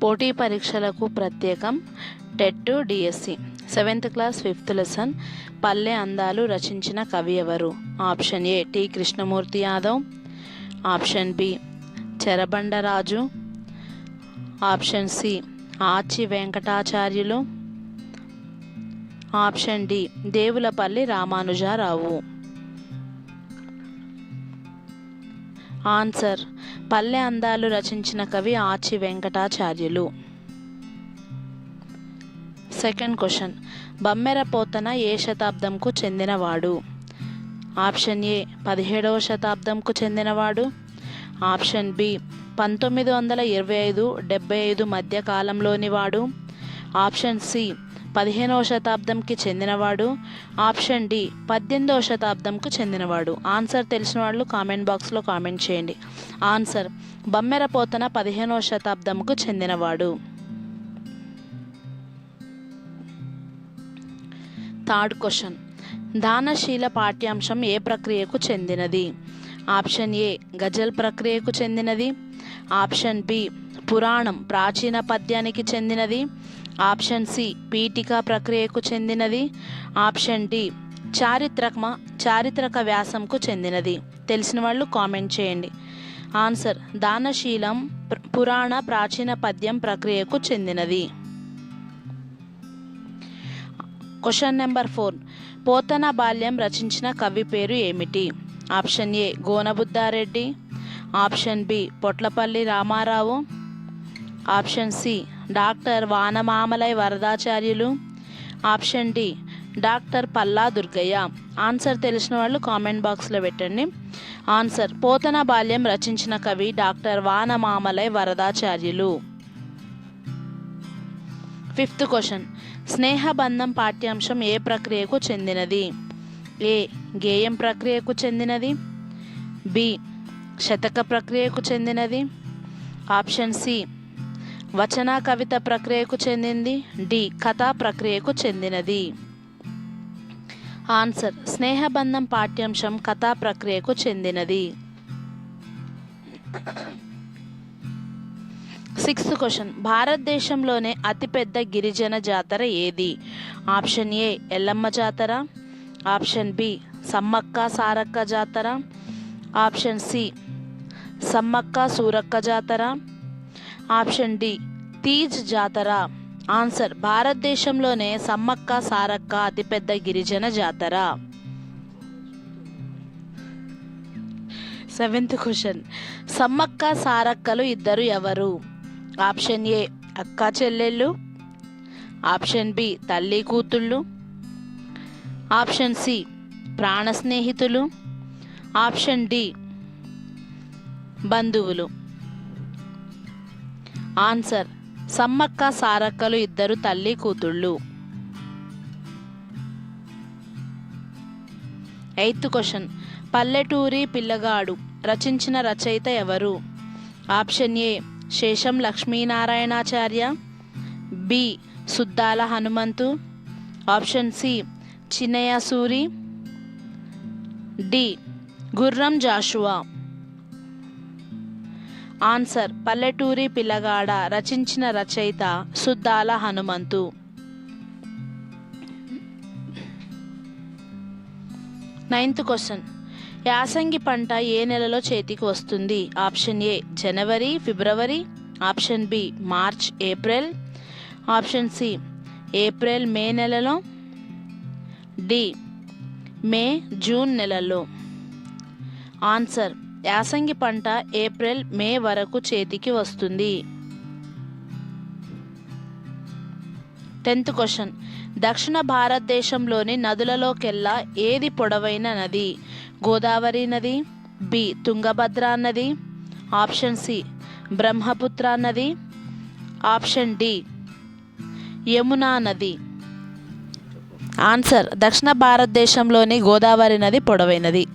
పోటీ పరీక్షలకు ప్రత్యేకం TET DSC 7th class 5th lesson పల్లె అందాలు రచించిన కవి ఎవరు? Option A T Krishnamurthy Yadav, option B Cherabandaraju, option C Achi Venkatacharyulu, option D Devulapalli Ramanujarao. Answer Palle Andalu రచించిన కవి ఆచి వెంకటాచార్యులు. సెకండ్ క్వశ్చన్, బమ్మెర పోతన ఏ శతాబ్దంకు చెందినవాడు? ఆప్షన్ ఏ 17వ శతాబ్దంకు చెందినవాడు, ఆప్షన్ బి 1925-75 మధ్య కాలంలోని వాడు, ఆప్షన్ సి 15వ శతాబ్దంకి చెందినవాడు, ఆప్షన్ డి 18వ శతాబ్దంకు చెందినవాడు. ఆన్సర్ తెలిసిన వాళ్ళు కామెంట్ బాక్స్లో కామెంట్ చేయండి. ఆన్సర్ బమ్మెర పోతన 15వ శతాబ్దంకు చెందినవాడు. థర్డ్ క్వశ్చన్, దానశీల పాఠ్యాంశం ఏ ప్రక్రియకు చెందినది? ఆప్షన్ ఏ గజల్ ప్రక్రియకు చెందినది, ఆప్షన్ బి పురాణం ప్రాచీన పద్యానికి చెందినది, ఆప్షన్ సి పీఠిక ప్రక్రియకు చెందినది, ఆప్షన్ డి చారిత్రక వ్యాసంకు చెందినది. తెలిసిన వాళ్ళు కామెంట్ చేయండి. ఆన్సర్ దానశీలం పురాణ ప్రాచీన పద్యం ప్రక్రియకు చెందినది. క్వశ్చన్ నెంబర్ 4, పోతన బాల్యం రచించిన కవి పేరు ఏమిటి? Option A Gona Budda Reddy, option B Potlapalli Ramarao, option C doctor Vanamamalai Varadacharyulu, option D doctor Palla Durgaiah. Answer తెలిసిన వాళ్ళు కామెంట్ బాక్స్లో పెట్టండి. ఆన్సర్ పోతన బాల్యం రచించిన కవి doctor Vanamamalai Varadacharyulu. Fifth question, Snehabandham పాఠ్యాంశం ఏ ప్రక్రియకు చెందినది? ఏ గేయం ప్రక్రియకు చెందినది, బి శతక ప్రక్రియకు చెందినది, ఆప్షన్ సి వచన కవిత ప్రక్రియకు చెందింది, డి కథా ప్రక్రియకు చెందినది. ఆన్సర్ స్నేహబంధం పాఠ్యాంశం కథా ప్రక్రియకు చెందినది. సిక్స్త్ క్వశ్చన్, భారతదేశంలోనే అతిపెద్ద గిరిజన జాతర ఏది? ఆప్షన్ ఏ ఎల్లమ్మ జాతర, ఆప్షన్ బి సమ్మక్క సారక్క జాతర, ఆప్షన్ సి సమ్మక్క సూరక్క జాతర, ఆప్షన్ డి తీజ్ జాతర. ఆన్సర్ భారతదేశంలోనే సమ్మక్క సారక్క అతిపెద్ద గిరిజన జాతర. సెవెంత్ క్వశ్చన్, సమ్మక్క సారక్కలు ఇద్దరు ఎవరు? ఆప్షన్ ఏ అక్క చెల్లెళ్ళు, ఆప్షన్ బి తల్లి కూతుళ్ళు, ఆప్షన్ సి ప్రాణ స్నేహితులు, ఆప్షన్ డి బంధువులు. ఆన్సర్ సమ్మక్క సారక్కలు ఇద్దరు తల్లి కూతుళ్ళు. ఎయిత్ క్వశ్చన్, పల్లెటూరి పిల్లగాడు రచించిన రచయిత ఎవరు? Option A Sesham Lakshminarayanacharya, B Suddala Hanumanthu, option C Chinnaya Suri, D Gurram Jashuva. Answer పల్లెటూరి పిల్లగాడ రచించిన రచయిత సుద్దాల హనుమంతు. నైన్త్ క్వశ్చన్, యాసంగి పంట ఏ నెలలో చేతికి వస్తుంది? ఆప్షన్ ఏ జనవరి ఫిబ్రవరి, option B March April, option C April May నెలలో, డి మే జూన్ నెలలో. ఆన్సర్ యాసంగి పంట ఏప్రిల్ మే వరకు చేతికి వస్తుంది. 10th క్వశ్చన్, దక్షిణ భారతదేశంలోని నదులలోకెల్లా ఏది పొడవైన నది? గోదావరి నది, బి తుంగభద్ర నది, ఆప్షన్ సి బ్రహ్మపుత్ర నది, ఆప్షన్ డి యమునా నది. ఆన్సర్ దక్షిణ భారతదేశంలోని గోదావరి నది పొడవైనది.